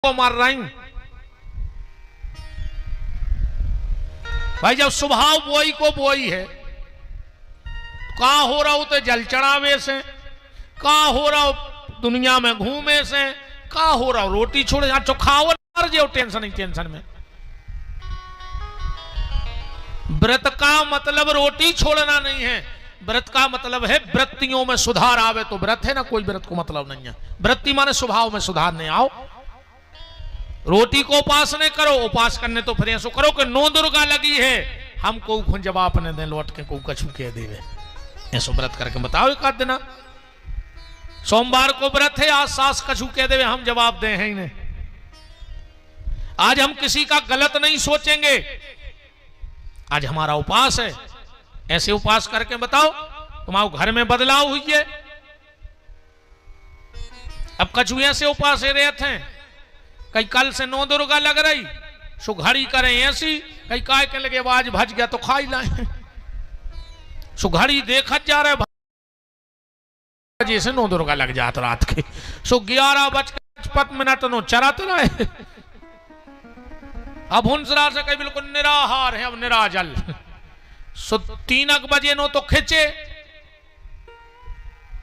को मार रही। भाई जब स्वभाव बोई को बोई है, कहां हो रहा हो तो जल चढ़ावे से, कहां हो रहा हो दुनिया में घूमे से, कहां हो रहा हो रोटी छोड़े यहां चौखाओ मर जाओ टेंशन ही टेंशन में। व्रत का मतलब रोटी छोड़ना नहीं है, व्रत का मतलब है वृत्तियों में सुधार आवे तो व्रत है ना, कोई व्रत को मतलब नहीं है। वृत्ति माने स्वभाव में सुधार नहीं आओ। रोटी को उपास नहीं करो, उपास करने तो फिर ऐसा करो कि नो दुर्गा लगी है हमको खुन जवाब ने दे लौट के को कछु कह देवे, ऐसा व्रत करके बताओ एक आध दिन। सोमवार को व्रत है, आज सास कछु कह देवे हम जवाब दे हैं इन्हें। आज हम किसी का गलत नहीं सोचेंगे, आज हमारा उपास है, ऐसे उपास करके बताओ तुम्हारे घर में बदलाव हुई है। अब कछु ऐसे उपास रहते हैं, कई कल से नो दुर्गा लग रही सो घड़ी करें ऐसी, कई काय के लगे आवाज भज गया तो खाई लाए, सो घड़ी देखा जा रहा है जैसे नो दुर्गा लग जात रात के, सो 11:55 नो चराते रहे। अब हुंसरा से कई बिल्कुल निराहार है, अब निराजल, सो 3 बजे नो तो खिंचे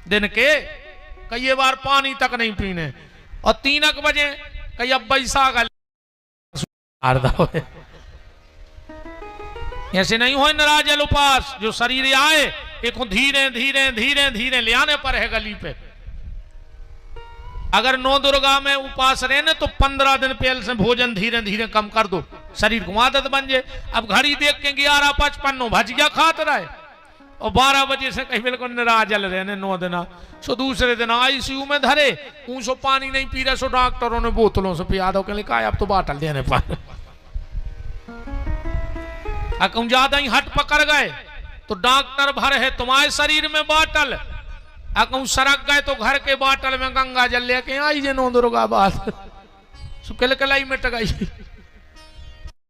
दिन के, कई बार पानी तक नहीं पीने, और 3 बजे कई अब बैसाख ऐसे नहीं हो निराजल उपास। जो शरीर आए एक धीरे धीरे धीरे धीरे ले आने पर है गली पे। अगर नो दुर्गा में उपास रहने तो 15 दिन पहले से भोजन धीरे धीरे कम कर दो, शरीर को आदत बन जाए। अब घड़ी देख के 11:55 भज गया खात रहे, और 12 बजे से कहीं बिल्कुल निराजल रहने 9 दिन। सो दूसरे दिन आईसीयू में धरे, ऊँसो पानी नहीं पी रहे, सो डॉक्टरों ने बोतलों से पिया दो, कहने कहा अब तो बाटल देने पर। अकम ज्यादा ही हट पकड़ गए तो डॉक्टर भर है तुम्हारे शरीर में बाटल, अकम सरक गए तो घर के बाटल में गंगा जल लेके आई जे नो दुर्गा बात सुकल कलाई मिट गई,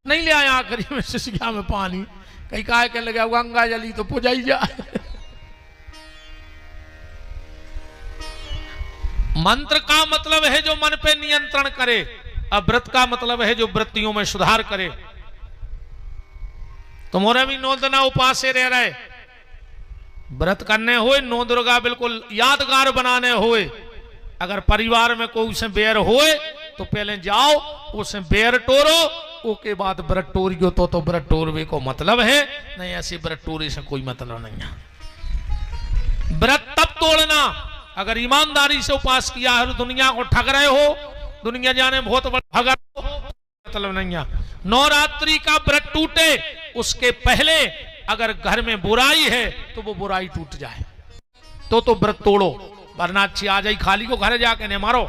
नहीं ले आया आखिरी में सिसिया में पानी, कहीं काय के लगे गंगा जली तो पुजाई जाए। मंत्र का मतलब है जो मन पे नियंत्रण करे, अब व्रत का मतलब है जो वृत्तियों में सुधार करे। तुम्हारे भी नो दिना उपास से रह रहे, व्रत करने हुए नो दुर्गा बिल्कुल यादगार बनाने हुए। अगर परिवार में कोई से बैर होए तो पहले जाओ उसे बैर टोरो, उसके बाद व्रत टोरियो तो व्रत टोरवे को मतलब है, नहीं ऐसी व्रत टोरी से कोई मतलब नहीं है। व्रत तब तोड़ना अगर ईमानदारी से उपास किया है, दुनिया को ठग रहे हो, दुनिया जाने बहुत बड़ा भगा मतलब नहीं है। नवरात्रि का व्रत टूटे उसके पहले अगर घर में बुराई है तो वो बुराई टूट जाए तो व्रत तोड़ो, वरना अच्छी आ जाई खाली को घर जाके नहीं मारो।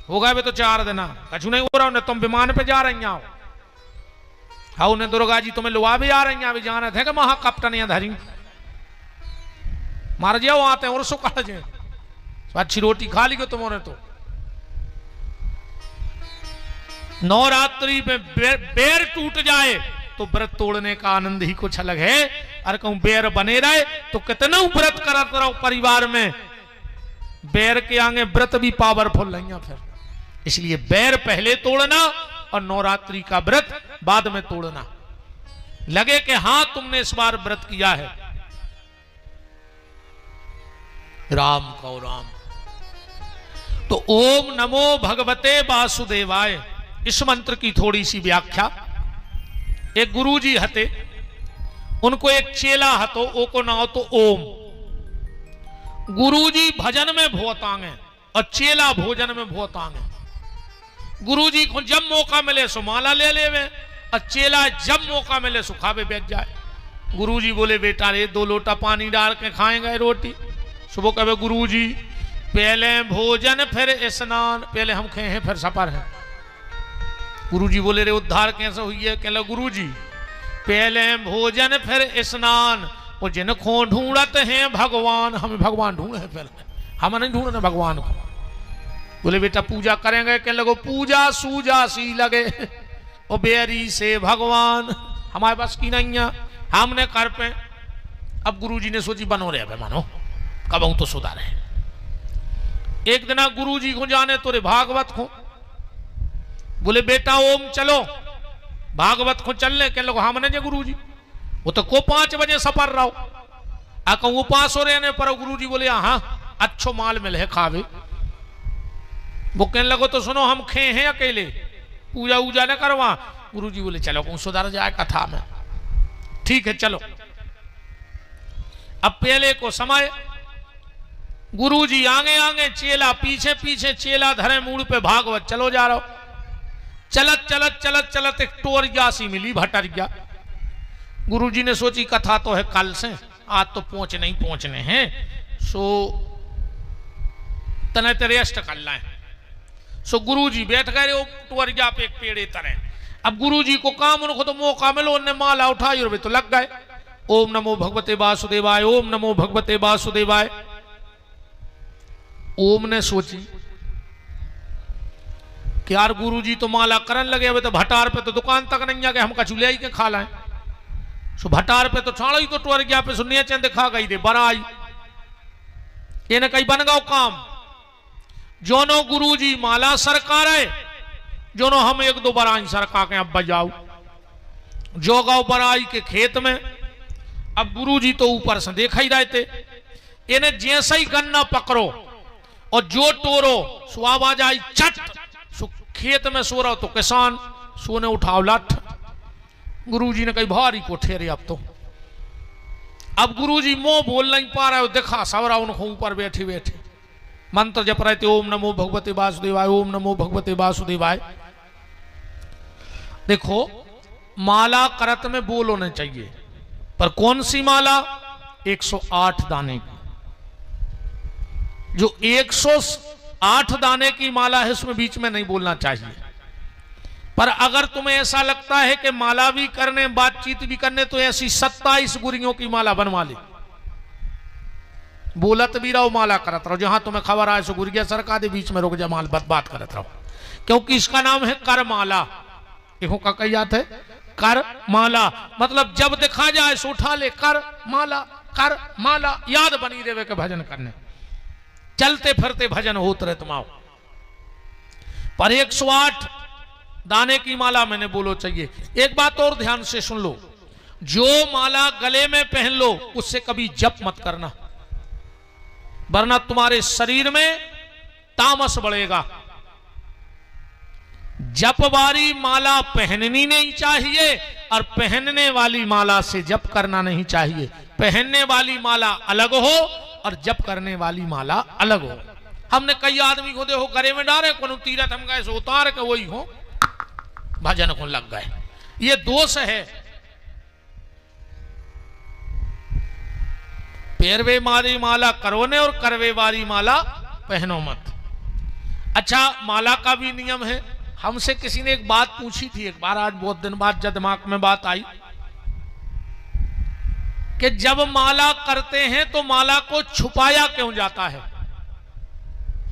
हो गए तो 4 दिन कछु नहीं हो रहा, उन्हें तुम विमान पे जा रही आओ, हाँ उन्हें दुर्गा जी तुम्हें लुआ भी आ रही, अभी जाना थे कि महा कप्टन या धरी मार जाओ आते हैं और सुखा जाए, अच्छी रोटी खा ली को तुम्हारे। तो नवरात्रि में बैर टूट जाए तो व्रत तोड़ने का आनंद ही कुछ अलग है। अरे कहूं बैर बने रहे तो कितना व्रत करते रहो परिवार में, बैर के आगे व्रत भी पावरफुल नहीं है फिर। इसलिए बैर पहले तोड़ना और नवरात्रि का व्रत बाद में तोड़ना। लगे कि हां तुमने इस बार व्रत किया है, राम को राम। तो ओम नमो भगवते वासुदेवाय, इस मंत्र की थोड़ी सी व्याख्या। एक गुरुजी हते, उनको एक चेला हतो, ओ को नाम तो ओम। गुरुजी भजन में बहुत आगे और चेला भोजन में बहुत आगे। गुरुजी को जब मौका मिले सो माला ले लेवे, और चेला जब मौका मिले सो खावे बैठ जाए। गुरुजी बोले बेटा रे 2 लोटा पानी डाल के खाएंगे रोटी। सुबह कहे गुरुजी पहले भोजन फिर स्नान, पहले हम खाए हैं फिर सफर है। गुरुजी बोले रे उद्धार कैसे हुई है? कहला गुरुजी पहले भोजन फिर स्नान, वो जिनको ढूंढते हैं भगवान, हमें भगवान ढूंढे हैं पहले, हम नहीं ढूंढने भगवान को। बोले बेटा पूजा करेंगे? कहने लगो पूजा सूजा सी लगे, वो बेरी से भगवान हमारे पास की नहीं है, हमने कर पे। अब गुरुजी ने सोची बनो रहे मानो कब तो सुधारे। एक दिन गुरुजी को जाने तो रे भागवत को बोले बेटा ओम चलो भागवत को चलने के लोग हमने जे गुरु जी वो तो को 5 बजे सफर रहो आ कहूँ उपास हो रहे पर गुरु जी बोले हाँ अच्छो माल मिल है खावे। वो कहने लगो तो सुनो हम खे हैं अकेले पूजा वूजा न करवा। गुरु जी बोले चलो कहूँ सुधर जाए कथा में, ठीक है चलो। अब पहले को समय गुरु जी आगे आगे चेला पीछे पीछे, चेला धरे मूड पे भागवत चलो जा रहा हो। चलत चलत चलत चलत एक टोरिया सी मिली भटरिया। गुरु जी ने सोची कथा तो है कल से, आज तो पहुंचने हैं, सो तने रेस्ट कर लाए। सो गुरु जी बैठ गए टोरिया पे एक पेड़े तरह। अब गुरु जी को काम उनको तो मौका मिलो, उन्हें माला उठाई और वे तो लग गए ओम नमो भगवते वासुदेवाय, ओम नमो भगवते वासुदेवाय। ओम ने सोची कि यार गुरु जी तो माला करन लगे, अब तो भटार पे तो दुकान तक नहीं आ गए, हम कचुलिया ही के खा लाए। सो भटार पे तो छाड़ा ही तो टोर गया पे सुनिए चंद खा गई दे बराई ये कहीं बन गओ काम। जोनो गुरु जी माला सरकार है, जोनो हम 1-2 बराई सरका के अब बजाओ जो गाओ बराई के खेत में। अब गुरु जी तो ऊपर से देखा ही रहे थे, इन्हें जैसे ही गन्ना पकड़ो और जो टोरो सो आवाज आई चट, सो खेत में सो रहा तो किसान सोने उठाओ लठ। गुरु जी ने कही भारी को ठहरे अब तो। अब गुरु जी मुंह बोल नहीं पा रहे, देखा सवरा उनको ऊपर बैठे बैठे मंत्र जप रहे थे ओम नमो भगवते वासुदेवाय, ओम नमो भगवते वासुदेवाय। देखो माला करत में बोल होने चाहिए, पर कौन सी माला? 108 दाने की। जो 108 दाने की माला है उसमें बीच में नहीं बोलना चाहिए। पर अगर तुम्हें ऐसा लगता है कि माला भी करने बातचीत भी करने, तो ऐसी 27 गुरियों की माला बनवा ले, बोलत भी रहो माला करत रहो, जहां तुम्हें खबर आए सो गुरिया सरका दे, बीच में रुक जा माल बात करत रहो, क्योंकि इसका नाम है कर माला। देखो का कही जात है कर माला, मतलब जब दिखा जाए सो उठा ले कर माला, याद बनी रेवे के भजन करने, चलते फिरते भजन होते रहे तुम। पर 108 दाने की माला मैंने बोलो चाहिए। एक बात और ध्यान से सुन लो, जो माला गले में पहन लो उससे कभी जप मत करना, वरना तुम्हारे शरीर में तामस बढ़ेगा। जप वाली माला पहननी नहीं चाहिए और पहनने वाली माला से जप करना नहीं चाहिए। पहनने वाली माला अलग हो और जप करने वाली माला अलग हो। हमने कई आदमी को देखो गले में डाले, को तीरथ हम गए सो उतार के वही हो भजन को लग गए, ये दोष है। पैरवे मारी माला करो ने और करवे वाली माला पहनो मत। अच्छा माला का भी नियम है। हमसे किसी ने एक बात पूछी थी एक बार, आज बहुत दिन बाद जब दिमाग में बात आई कि जब माला करते हैं तो माला को छुपाया क्यों जाता है?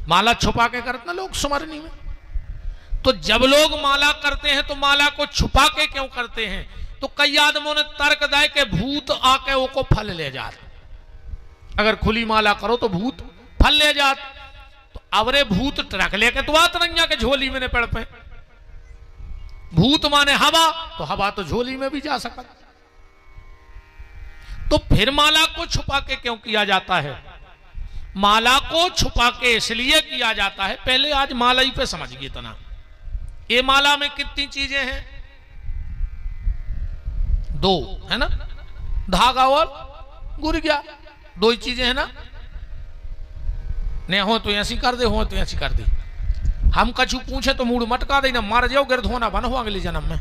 माला छुपा के करते ना लोग सुमरनी में, तो जब लोग माला करते हैं तो माला को छुपा के क्यों करते हैं? तो कई आदमों ने तर्क दिया कि भूत आके वो को फल ले जाते, अगर खुली माला करो तो भूत फल ले जाते। तो अवरे भूत ट्रक लेके तो आत नहीं के झोली में पड़ पे, भूत माने हवा, तो हवा तो झोली में भी जा सकता। तो फिर माला को छुपा के क्यों किया जाता है? माला को छुपा के इसलिए किया जाता है, पहले आज माला ही पे समझिए तना। ये माला में कितनी चीजें हैं? 2 है ना, धागा और गुरिया, 2 ही चीजें हैं ना। नहीं हो तो ऐसी कर दे, हो तो ऐसी कर दे। हम कछु पूछे तो मूड मटका दे ना, मार जाओ गिरधोना बन हो अगले जन्म में।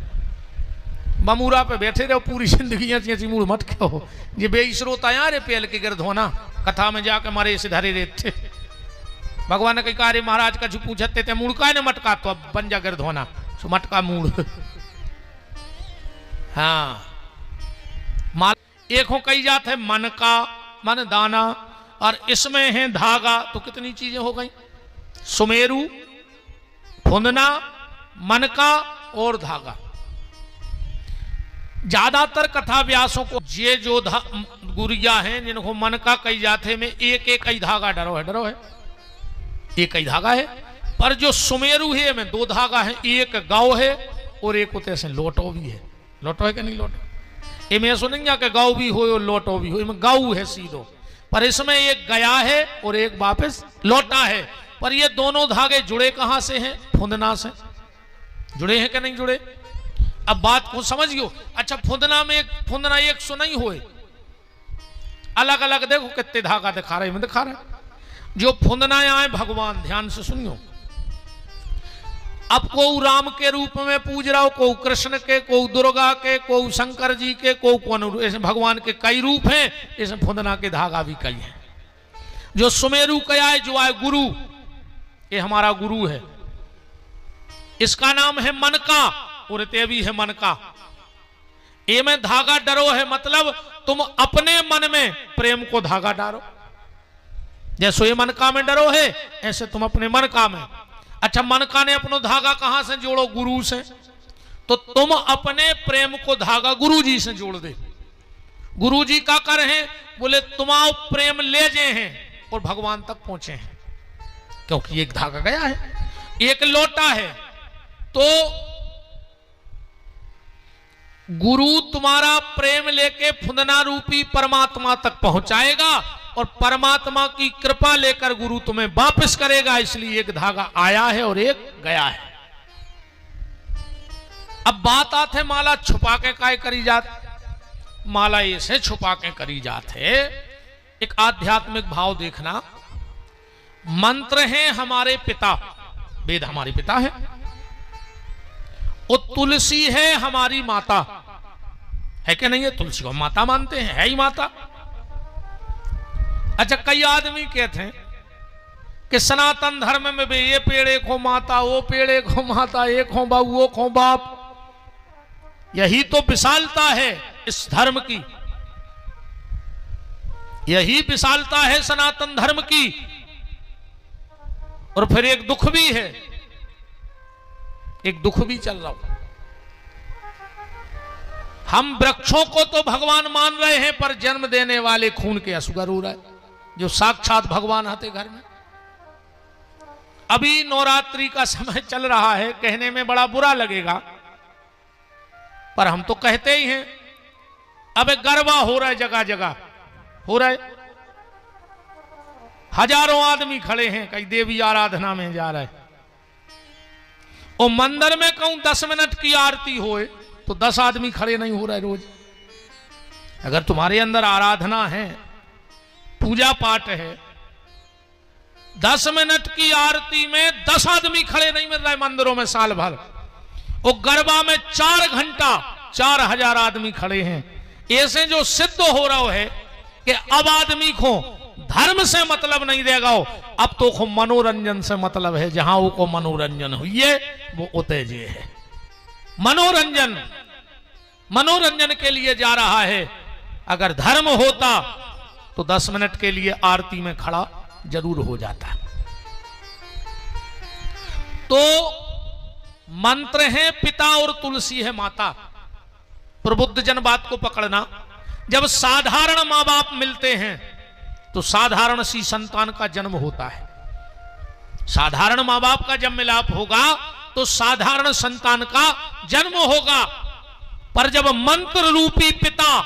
बमूरा पे बैठे रहो पूरी जिंदगी ऐसी ऐसी मूड मटके हो। ये बेईश्रोता यार पेल के गिरधोना कथा में जाके मारे से धरे रहते। भगवान ने कहा अरे महाराज कछु पूछते थे मूड का ने मटका, तो अब बन जा गिरधोना सो मटका मूड। हाँ माल एक हो कही जात है मन का, मन दाना, और इसमें है धागा। तो कितनी चीजें हो गई? सुमेरु, फुंदना, मन का और धागा। ज्यादातर कथा व्यासों को ये जो गुरिया हैं जिनको मन का कई जाते में एक ही धागा डरो है, एक ही धागा है। पर जो सुमेरु है में 2 धागा है, एक गाँव है और एक उते से लोटो भी है। लोटो है कि नहीं लोटो? इनमें सुनेंगे कि गाँव भी हो और लोटो भी हो, इनमें गाँव है सीधो, पर इसमें एक गया है और एक वापस लौटा है। पर ये दोनों धागे जुड़े कहां से हैं? फुंदना से जुड़े हैं कि नहीं जुड़े? अब बात को समझियो। अच्छा, फुंदना में फुंदना एक सो नहीं हुए, अलग अलग देखो कितने धागा दिखा रहे हैं, दिखा रहे जो फुंदना आए भगवान, ध्यान से सुनियो। अब को राम के रूप में पूज रहा हो, को कृष्ण के, को दुर्गा के, को शंकर जी के, को कौन, ऐसे भगवान के कई रूप हैं, ऐसे फुंदना के धागा भी कई हैं। जो सुमेरु कया है, जो आए गुरु, ये हमारा गुरु है, इसका नाम है मन का, और ते भी है मन का। ये में धागा डरो है, मतलब तुम अपने मन में प्रेम को धागा डालो। जैसे ये मन का में डरो है, ऐसे तुम अपने मन का में। अच्छा, मन का ने अपनो धागा कहां से जोड़ो? गुरु से। तो तुम अपने प्रेम को धागा गुरु जी से जोड़ दे। गुरु जी का कर है, बोले तुम्हारा प्रेम ले जे हैं और भगवान तक पहुंचे हैं, क्योंकि एक धागा गया है, एक लोटा है। तो गुरु तुम्हारा प्रेम लेके फुंदना रूपी परमात्मा तक पहुंचाएगा और परमात्मा की कृपा लेकर गुरु तुम्हें वापस करेगा। इसलिए एक धागा आया है और एक गया है। अब बात आते माला छुपा के काय करी जात? माला ऐसे छुपा के करी जात है। एक आध्यात्मिक भाव देखना, मंत्र हैं हमारे पिता, वेद हमारे पिता है, और तुलसी है हमारी माता, है कि नहीं है? तुलसी को माता मानते हैं, है ही माता। अच्छा, कई आदमी कहते हैं कि सनातन धर्म में भी ये पेड़े को माता, वो पेड़े को माता, एक हो बाबू वो खो बाप। यही तो विशालता है इस धर्म की, यही विशालता है सनातन धर्म की। और फिर एक दुख भी है, एक दुख भी चल रहा हो। हम वृक्षों को तो भगवान मान रहे हैं, पर जन्म देने वाले खून के असुगर हो रहा है, जो साक्षात भगवान आते घर में। अभी नवरात्रि का समय चल रहा है, कहने में बड़ा बुरा लगेगा, पर हम तो कहते ही हैं। अब गरबा हो रहा है, जगह जगह हो रहा है, हजारों आदमी खड़े हैं, कई देवी आराधना में जा रहे हैं। और मंदिर में कहूं 10 मिनट की आरती होए तो 10 आदमी खड़े नहीं हो रहे रोज। अगर तुम्हारे अंदर आराधना है, पूजा पाठ है, 10 मिनट की आरती में 10 आदमी खड़े नहीं मिल रहे मंदिरों में साल भर। और गरबा में 4 घंटा 4000 आदमी खड़े हैं। ऐसे जो सिद्ध हो रहा है कि अब आदमी को धर्म से मतलब नहीं देगा, अब तो को मनोरंजन से मतलब है। जहां वो को मनोरंजन हुई है वो उतेजे है। मनोरंजन, मनोरंजन के लिए जा रहा है। अगर धर्म होता तो 10 मिनट के लिए आरती में खड़ा जरूर हो जाता। तो मंत्र है पिता और तुलसी है माता। प्रबुद्ध जन बात को पकड़ना। जब साधारण मां बाप मिलते हैं तो साधारण सी संतान का जन्म होता है। साधारण मां बाप का जब मिलाप होगा तो साधारण संतान का जन्म होगा। पर जब मंत्र रूपी पिता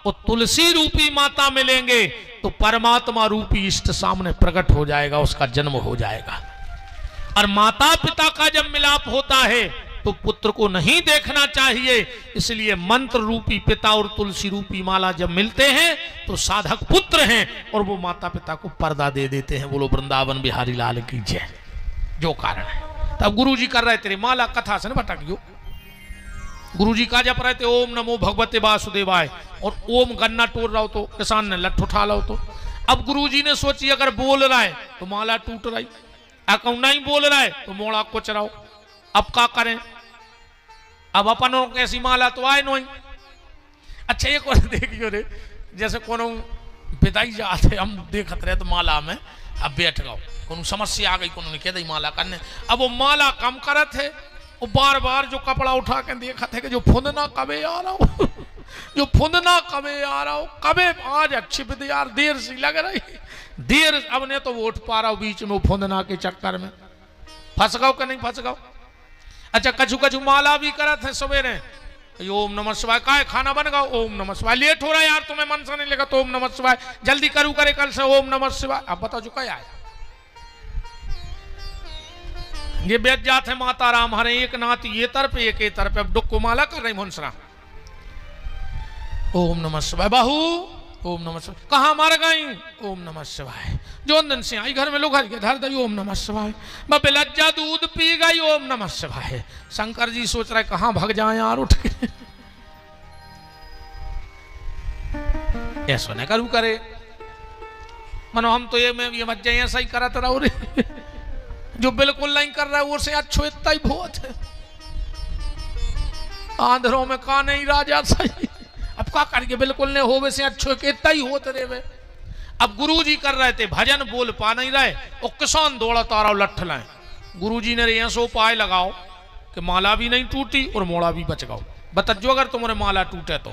और तुलसी रूपी माता मिलेंगे तो परमात्मा रूपी इष्ट सामने प्रकट हो जाएगा, उसका जन्म हो जाएगा। और माता पिता का जब मिलाप होता है तो पुत्र को नहीं देखना चाहिए। इसलिए मंत्र रूपी पिता और तुलसी रूपी माला जब मिलते हैं तो साधक पुत्र हैं और वो माता पिता को पर्दा दे देते हैं। बोलो वृंदावन बिहारी लाल की जय। जो कारण है तब गुरु जी कर रहे तेरे माला कथा से न भटकियो। गुरु जी का जप रहे थे ओम नमो भगवते वासुदेवाय, और ओम गन्ना तोड़ रहा हो तो किसान ने लठ उठा लो। तो अब गुरु जी ने सोची अगर बोल रहा है तो माला टूट रही, अगर नहीं बोल रहा है तो मोड़ा कुछ रहो। अब क्या करें? अब अपनों कैसी माला तो आए नहीं। अच्छा एक और देखियो रे, जैसे कोनो पिताई जाते हम देखत रहे तो माला में अब बैठ गओ, कोनो समस्या आ गई, कोनो ने कह दी माला करने। अब वो माला कम करत है, वो बार बार जो कपड़ा उठा के देखत है कि जो फुंदना कबे आ रहा हो जो फुंदना कबे आ रहा हो, कबे आज अच्छी विधि यार देर सी लग रही, देर अब ने तो वो उठ पा रहा हो बीच में फुंदना के चक्कर में। फंस गओ कि नहीं फंस गओ। अच्छा कछु कछु माला भी करत है सवेरे, ओम नमः शिवाय, का खाना बन गया ओम नमः शिवाय, लेट हो रहा है यार तुम्हें मन से नहीं लगा तो ओम नमः शिवाय, जल्दी करू करे कल से ओम नमः शिवाय। अब बताओ जो क्या है ये बेच जाते हैं माता राम हरे एक नाथ ये तरफ एक ये तरफ। अब डुक को माला कर रही मुंसरा, ओम नमः शिवाय बाहू, ओम नमः शिवाय, कहाँ मर गई ओम नमः शिवाय, जो दिन से आई घर में लोग हर के धर दई ओम नमः शिवाय, बे लज्जा दूध पी गई ओम नमः शिवाय। शंकर जी सोच रहे कहाँ भाग जाए यार उठ के, ऐसा न करू करे मनो हम तो ये मत जाए ऐसा ही करत रहो रे जो बिल्कुल नहीं कर रहा है वो से अच्छो इतना ही बहुत है, आंध्रों में का नहीं राजा सही, अब का करके बिल्कुल ने हो वैसे अच्छो के इतना ही होते रे वे। अब गुरुजी कर रहे थे भजन बोल पा नहीं रहे और किसान दौड़ा तारा लठ लाए, गुरुजी ने ये सो उपाय लगाओ कि माला भी नहीं टूटी और मोड़ा भी बच गओ। बतजो अगर तुम्हारे माला टूटे तो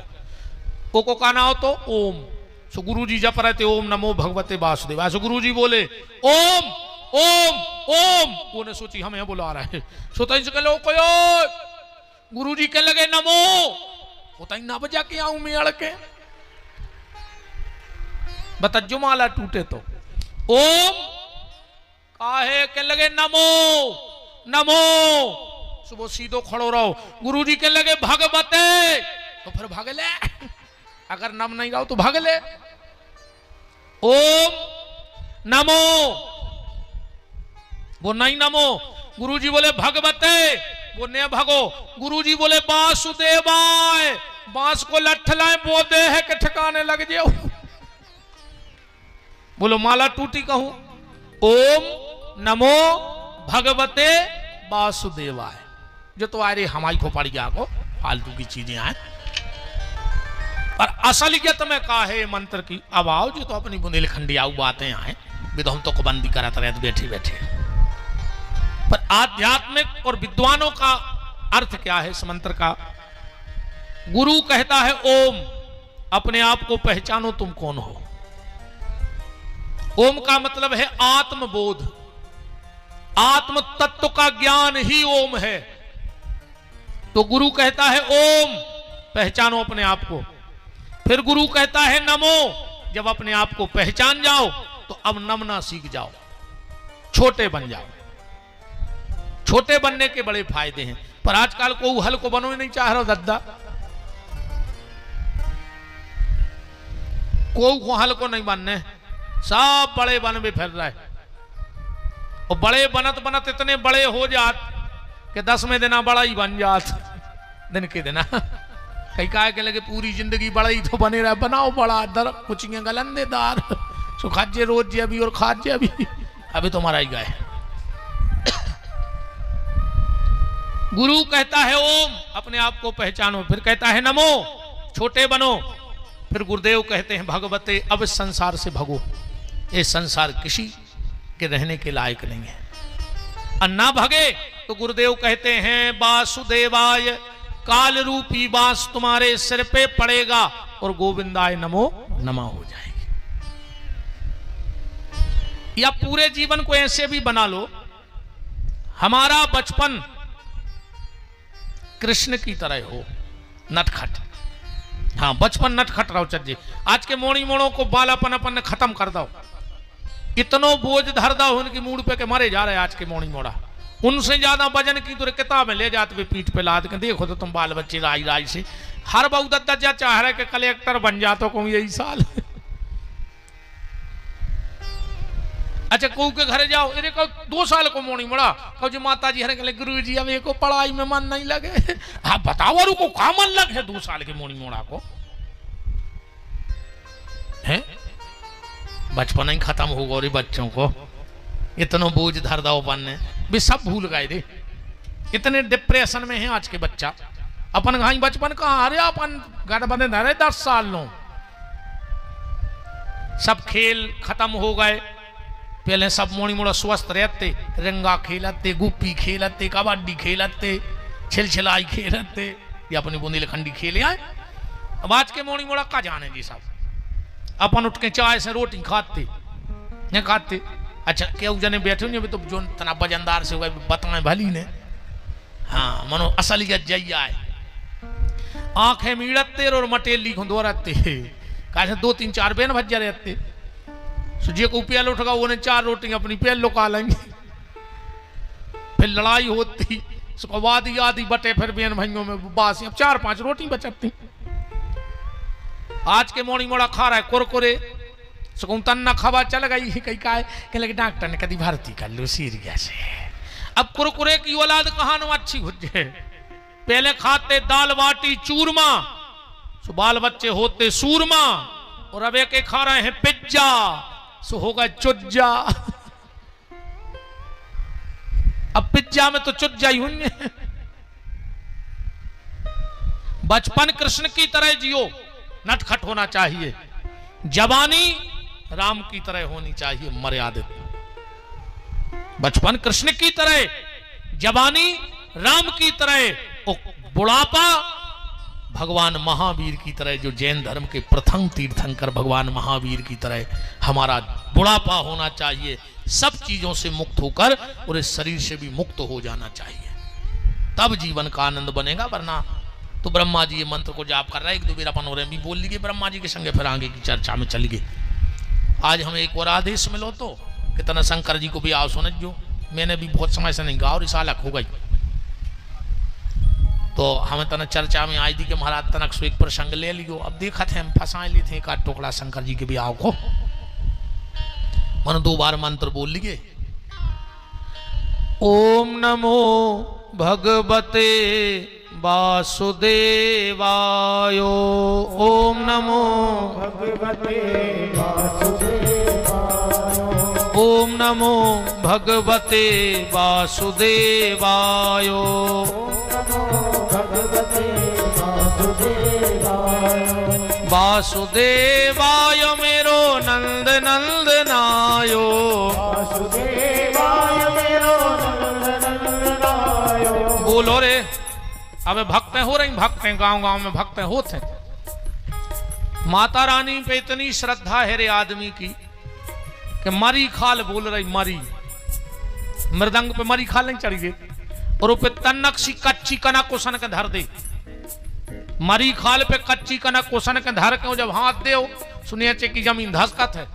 को कहना हो तो ओम। सो गुरुजी जप रहे थे ओम नमो भगवते वासुदेव, ऐसे गुरुजी बोले ओम ओम ओम, वो ने सोची हमें बुला रहा है, सोता ही लो कोयो गुरुजी के लगे नमो, होता ही ना बजा के आऊं मैं अड़ के, बतजो माला टूटे तो ओम काहे के लगे नमो नमो, सुबह सीधो खड़ो रहो। गुरुजी के लगे भगवते तो फिर भाग ले, अगर नम नहीं रहो तो भाग ले। ओम नमो वो नहीं नमो, गुरुजी बोले भगवते वो ने भगो, गुरुजी बोले वासुदेवाय बांस को लठ लाए वो देह के ठिकाने लग जाओ। बोलो माला टूटी कहूं ओम नमो भगवते वासुदेवाय, जो तो आ रही हमारी खोपड़ी गया को फालतू की चीजें आए, पर असलियत में का है मंत्र की अब आओ जो तो अपनी बुंदेलखंडी आऊ बातें आए भी तो हम तो कुबंदी करते रहे बैठे बैठे। पर आध्यात्मिक और विद्वानों का अर्थ क्या है इस मंत्र का, गुरु कहता है ओम अपने आप को पहचानो तुम कौन हो। ओम का मतलब है आत्मबोध, आत्म तत्व का ज्ञान ही ओम है। तो गुरु कहता है ओम पहचानो अपने आप को, फिर गुरु कहता है नमो, जब अपने आप को पहचान जाओ तो अब नमना सीख जाओ, छोटे बन जाओ। छोटे बनने के बड़े फायदे हैं, पर आजकल को हल को बनो ही नहीं चाह रहा दद्दा, को हल को नहीं बनने, सब बड़े बन में फिर रहा है। और बड़े बनत बनत इतने बड़े हो जात कि 10वें दिन बड़ा ही बन जात, दिन के दिन कहीं कहा के लगे पूरी जिंदगी बड़ा ही तो बने रहा, बनाओ बड़ा दर कुछ गलंदेदार सो खाजे रोज जे अभी और खाजे अभी तुम्हारा ही गए। गुरु कहता है ओम अपने आप को पहचानो, फिर कहता है नमो छोटे बनो, फिर गुरुदेव कहते हैं भगवते अब इस संसार से भगो, ये संसार किसी के रहने के लायक नहीं है। और ना भगे तो गुरुदेव कहते हैं वासुदेवाय काल रूपी बांस तुम्हारे सिर पे पड़ेगा और गोविंदाय नमो नमः हो जाएगी। या पूरे जीवन को ऐसे भी बना लो हमारा बचपन कृष्ण की तरह हो, नटखट। हाँ बचपन नटखट रहो चज्जे, आज के मोड़ी मोड़ों को बालापन अपन खत्म कर दो, इतनो बोझ धर दो उनकी मूड पे के मारे जा रहे आज के मोड़ी मोड़ा, उनसे ज्यादा वजन की तो किताबें ले जाते हुए पीठ पे लाद के, देखो तो तुम बाल बच्चे राई राई से हर बहु दद्दा जा चाह रहे कि कलेक्टर बन जातो को यही साल। अच्छा को के घरे जाओ अरे को 2 साल को मोड़ी मोड़ा कहो जी माता जी हरे के गुरु जी अब को पढ़ाई में मन नहीं लगे। हाँ बताओ और को का मन लगे 2 साल के मोड़ी मोड़ा को है, बचपन ही खत्म हो गो रे बच्चों को, इतना बोझ धर दो बनने भी सब भूल गए रे, इतने डिप्रेशन में है आज के बच्चा। अपन घाई बचपन कहाँ अरे अपन घर बंदे धरे 10 साल लो, सब खेल खत्म हो गए। पहले सब मोड़ी मोड़ा स्वस्थ रहते, रंगा खेलते, गुप्पी खेलते, कबड्डी खेलते, छिलछिलाई खेलते, ये अपनी बुंदेलखंडी खेले आए। अब आज के मोड़ी मोड़ा का जाने जी सब, अपन उठ के चाय से रोटी खाते नहीं खाते, अच्छा क्यों जने बैठे हुए तो जो तना वजनदार से बताए भली ने हाँ मनो असलियत जैया है आंखें मीड़ते और मटेली खुंदोरते कहा 2-3-4 बेन भज्जा रहते सुजिए को पेल उठगा उन्हें 4 रोटी अपनी पेल लुका लेंगे फिर लड़ाई होती उसको वादी आदि बटे फिर बेन भाइयों में बासी अब 4-5 रोटी बचती आज के मोड़ी मोड़ा खा रहा है कुरकुरे सुकून तन्ना खबा चल गई कहीं का है कि लगे डॉक्टर ने कभी भर्ती कर लो सीरियस है अब कुरकुरे की औलाद कहां न अच्छी हो जाए पहले खाते दाल बाटी चूरमा सो बाल बच्चे होते सूरमा और अब एक खा रहे हैं पिज्जा सो होगा चुज्जा अब पिज्जा में तो चुज्जा ही हुई बचपन कृष्ण की तरह जियो नटखट होना चाहिए जवानी राम की तरह होनी चाहिए मर्यादित बचपन कृष्ण की तरह जवानी राम की तरह बुढ़ापा भगवान महावीर की तरह जो जैन धर्म के प्रथम तीर्थंकर भगवान महावीर की तरह हमारा बुढ़ापा होना चाहिए सब चीजों से मुक्त होकर और इस शरीर से भी मुक्त हो जाना चाहिए तब जीवन का आनंद बनेगा वरना तो ब्रह्मा जी ये मंत्र को जाप कर रहा है 1-2 बेर अपन और भी बोल लीजिए ब्रह्मा जी के संगे फिर आगे की चर्चा में चल गए आज हमें एक और आदेश मिलो तो कितना शंकर जी को भी आओ सुन जो मैंने भी बहुत समय से नहीं गा और इस हालत हो गई तो हमें तना चर्चा में आई थी कि महाराज तनक सो एक प्रसंग ले लियो अब देखा थे हम फंसा लिए थे एक टुकड़ा शंकर जी के भी आओ को मन 2 बार मंत्र बोल लिए ओम नमो भगवते वासुदेवाय ओम नमो भगवते वासुदेवाय ओम नमो भगवते वासुदेवाय वासुदेवाय मेरो नंद नंदनायो वासुदेवाय मेरो नंद नंदनायो बोलो रे अब भक्त हो रही भक्त गांव गांव में भक्त होते माता रानी पे इतनी श्रद्धा है रे आदमी की कि मरी खाल बोल रही मरी मृदंग पे मरी खाल नहीं चढ़ी गई और ऊपर तन्नक सी कच्ची कनक को सन के धर दे मरी खाल पे कच्ची कनक को सन के धर के जब हाथ दे सुनिए चे की जमीन धसकत है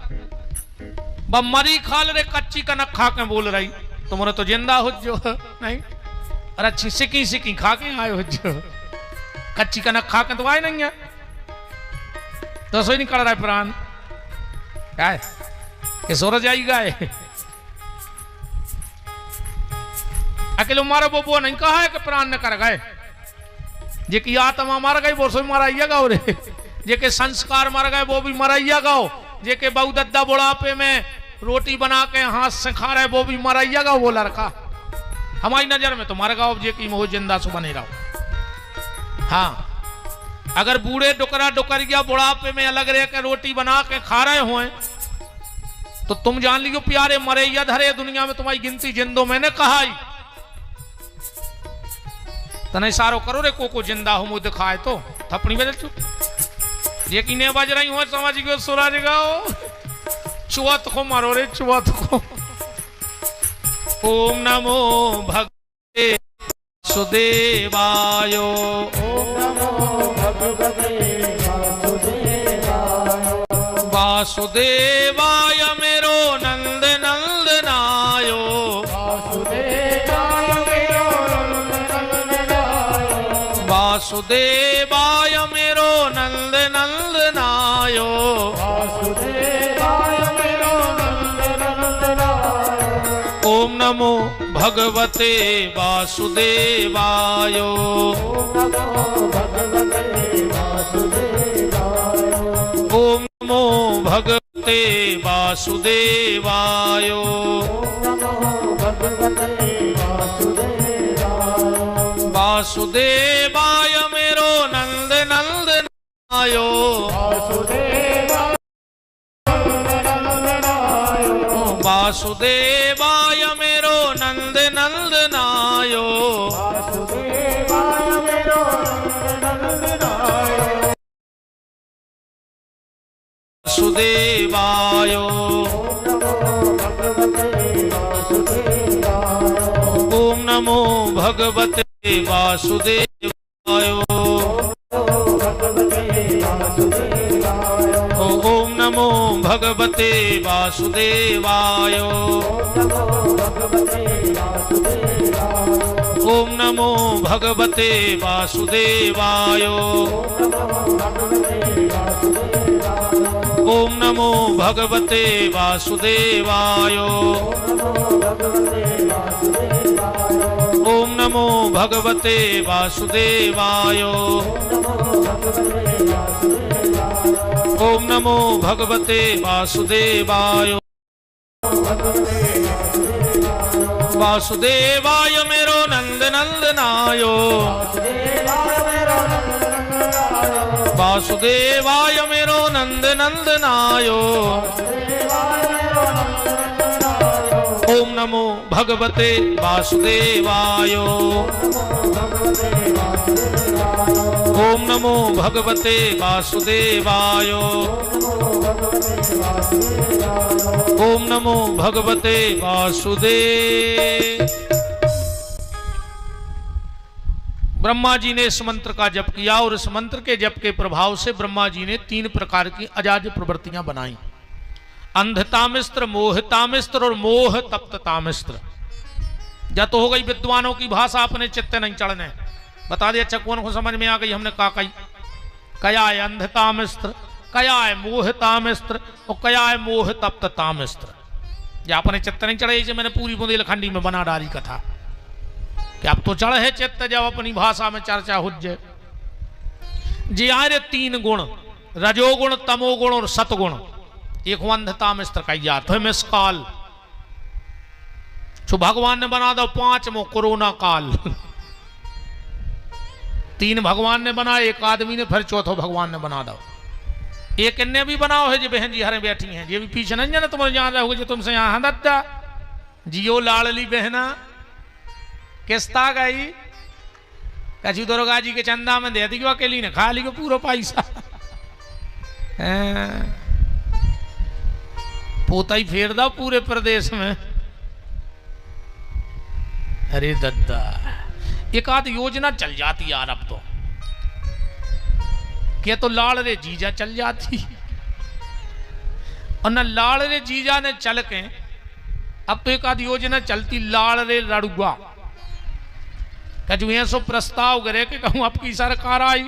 ब मरी खाल रे कच्ची कनक खा के बोल रही तुम्हारे तो जिंदा हो जो नहीं अरे अच्छी सिकी खा के आए हो जो कच्ची कनक खा के तो आए नहीं है तो सोई नहीं कर रहा है प्राण क्या है कि सूरज आई गए अकेले मारा वो नहीं कहा है कि प्राण न कर गए जे की आत्मा मर गई वो सो मराइएगा और जे के संस्कार मर गए वो भी मराइएगा जे के बहु दद्दा बुढ़ापे में रोटी बना के हाथ से खा रहे वो भी मराइएगा वो लड़का हमारी नजर में तो मर गया जे की मोह जिंदा सो बने रहो हाँ अगर बूढ़े डुकरा डुकरिया बुढ़ापे में अलग रह के रोटी बना के खा रहे हो तो तुम जान लियो प्यारे मरे या धरे दुनिया में तुम्हारी गिनती जिंदों मैंने कहा ही तने सारो करो रे को जिंदा हो मुंह दिखाए तो थपड़ी बदल चुप ये की ने बज रही हो समझ गयो सूरज गाओ चुवत को मारो रे चुवत को ओम नमो भगवते वासुदेवाय ओम नमो भगवते वासुदेवाय वासुदेवाय मेरो नंद नंदनायो वासुदेवाय मेरो नंद नंदनायो वासुदेवाय मेरो नंद नंदनायो वासुदेवाय मेरो नंद नंदनायो ओम नमो भगवते वासुदेवाय ओम नमो भगवते वासुदेवाय वासुदेवाय मेरो नंद नंदनायो वासुदेवाय मेरो नंद नंदनायो वासुदेवाय भगवते वासुदेवाय। ओम नमो भगवते वासुदेवाय। ओम नमो भगवते वासुदेवाय। ओम नमो भगवते वासुदेवाय। ओम नमो भगवते वासुदेवाय। ओम नमो भगवते वासुदेवाय। वासुदेवाय मेरो नंद नंदनायो। वासुदेवाय मेरो नंद नंदनायो। ओम नमो भगवते वासुदेवाय। ओम नमो भगवते वासुदेवाय। ओम नमो भगवते वासुदेव। ब्रह्मा जी ने इस मंत्र का जप किया और इस मंत्र के जप के प्रभाव से ब्रह्मा जी ने 3 प्रकार की अजाज प्रवृत्तियां बनाई। अंधतामिस्त्र, मोहतामिस्त्र और मोह तप्ततामिस्त्र। जब तो हो गई विद्वानों की भाषा, अपने चित्त नहीं चढ़ने। बता दिया अच्छा कौन को समझ में आ गई? हमने कहा कही कया है अंधतामिस्त्र, कया है मोहतामिस्त्र और कया है मोह तप्ततामिस्त्र। या अपने चित्त नहीं चढ़े, इसे मैंने पूरी बुंदेलखंडी में बना डाली कथा कि अब तो चढ़ है चित्त, जब अपनी भाषा में चर्चा हो जाए। जी आरे 3 गुण, रजोगुण, तमोगुण और सतगुण। एक अंधतामिस्त्र का याद तो मिसकाल जो भगवान ने बना दो 5 कोरोना काल। 3 भगवान ने बना, एक आदमी ने, फिर 4थो भगवान ने बना दो। एक इन्ने भी बनाओ है जी बहन जी हरे बैठी हैं, ये भी पीछे नहीं जाना, तुम जान रहे हो जो तुमसे यहाँ हंदता जियो लाडली बहना किस्ता गई कछु दुर्गा जी के चंदा में दे दी अकेली ने खा ली को पूरा पैसा। पोता ही फेर दो पूरे प्रदेश में। अरे दद्दा, एक आध योजना चल जाती यार अब तो। क्या तो लाड़ रे जीजा चल जाती, और न लाड़ रे जीजा ने चल के अब तो एक आध योजना चलती लाड़ रे लड़ुआ। कजू सो प्रस्ताव करे कि कहूं आपकी सरकार आई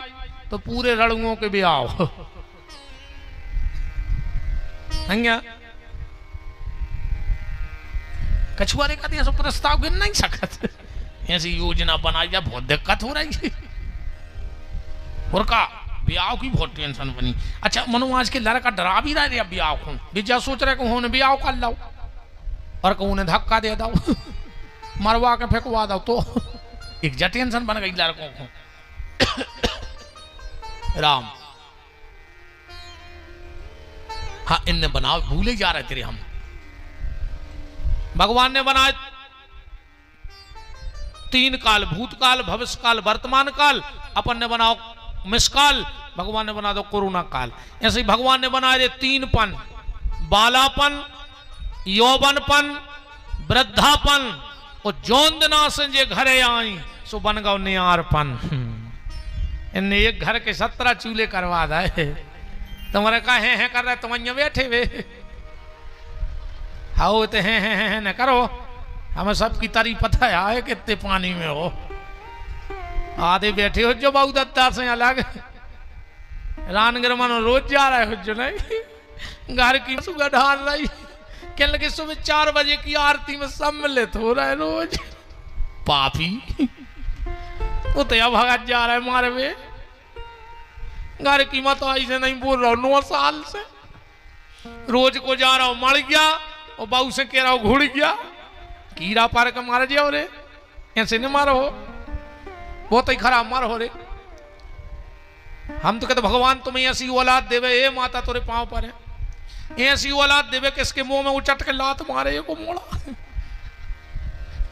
तो पूरे रड़ुओं के भी आओ। कछुआरे का ऐसा प्रस्ताव गिन नहीं सकत, ऐसी योजना बनाई जा, बहुत दिक्कत हो रही है। और का ब्याह की बहुत टेंशन बनी। अच्छा मनो आज के लड़का डरा भी रहे ब्याह को, विजया सोच रहे को ब्याह कर लो और कहूँ उन्हें धक्का दे दो, मरवा के फेंकवा दो, तो एक जा टेंशन बन गई लड़कों को। राम हाँ इनने बनाओ, भूले जा रहे तेरे हम। भगवान ने बनाए 3 काल, भूतकाल, भविष्यकाल, वर्तमान काल। अपन ने बनाओ मिसकाल, भगवान ने बना दो कोरोना काल। ऐसे ही भगवान ने बनाए 3 पन, बालापन, यौवनपन, वृद्धापन और जौंदना से जे घरे आई सो बन गौ नियारपन। इनने एक घर के 17 चूल्हे करवा दे। तुम्हारे का है कर रहे, तुम अं बैठे वे हाओ तो है न करो, हमें सबकी तारीफ पता है आए कितने पानी में हो। आधे बैठे हो जो बहुत दत्ता से अलग रानगर मन रोज जा रहे हो जो नहीं, घर की सुबह ढाल रही कहने लगे सुबह 4 बजे की आरती में सम्मिलित हो रहा है रोज। पापी वो तो यहाँ भगत जा रहा है मारे में। घर की मत ऐसे नहीं बोल रहा हूँ, 9 साल से रोज को जा रहा हूँ, मर गया और बाबू से कह रहा हूँ घुड़ गया, कीड़ा पार के मार जाओ रे, ऐसे नहीं मारो हो, बहुत ही खराब मार हो रे। हम तो कहते भगवान तुम्हें ऐसी औलाद देवे, ए माता तोरे पांव पर है, ऐसी औलाद देवे कि इसके मुंह में उचट के लात मारे को मोड़ा।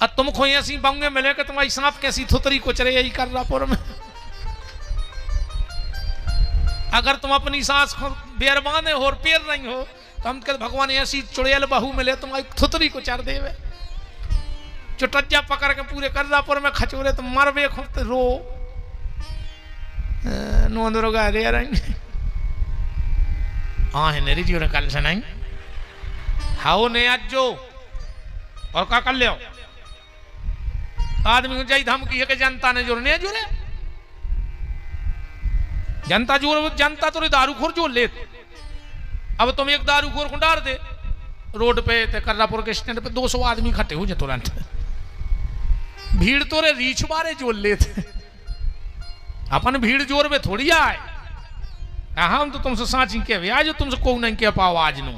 अब तुमको ऐसी बंगे मिले कि तुम्हारी सांप कैसी थुतरी कुचरे यही कर रहा पुर में। अगर तुम अपनी सांस को बेरबाने हो और पैर नहीं हो तो हम कहते भगवान ऐसी चुड़ैल बहू मिले तुम्हारी थुतरी को चर देवे। चुटज्जा पकड़ के पूरे कर्रापुर में खचोरे तो मर बे खुद रो नोंदरोगा रे रही हाँ है नेरी जी कल से नहीं हाओ ने आज जो और का कर ले आदमी को जाई धमकी है कि जनता ने जोड़ने जुड़े जनता जोड़ जनता तो दारूखोर जोड़ ले अब तुम एक दारूखोर को डाल दे रोड पे ते कर्रापुर के स्टैंड पे 200 आदमी इकट्ठे हो जाए तुरंत भीड़ तो रे रीछ बारे जोड़ लेते अपन भीड़ जोर में थोड़ी आए हम तो तुमसे साची के आज तुमसे को नहीं कह पाओ आज नो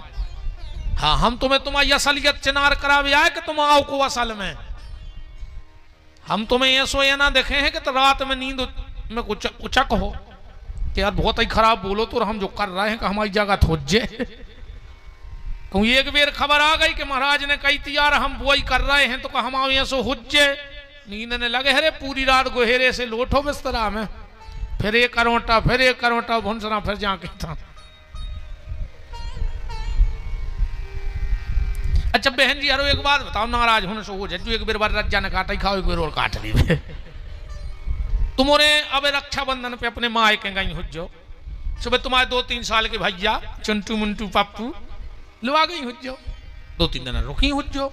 हाँ हम तुम्हें तुम्हारी असलियत चिनार करावे आए कि तुम आओ को असल में हम तुम्हें ऐसो ये ना देखे हैं कि तो रात में नींद में कुछ उचक हो कि यार बहुत ही खराब बोलो तो हम जो कर रहे हैं कि हमारी जगह थोजे क्योंकि एक बेर खबर आ गई कि महाराज ने कही थी यार हम वही कर रहे हैं तो हम ऐसो हुज्जे नींद ने लगे हरे पूरी रात गोहेरे से लोटो बिस्तरा में फिर एक करोटा भुनसरा फिर जाके था। अच्छा बहन जी हरो एक बात बताओ नाराज होने से हो जाए एक बेर बार रज्जा ने काटा ही खाओ एक बेर और काट ली तुम्हारे अब रक्षाबंधन पे अपने माँ के गई हुज्जो सुबह तुम्हारे 2-3 साल के भैया चुंटू मुंटू पप्पू लुआ गई हुज्जो 2-3 दिन रुकी हुज्जो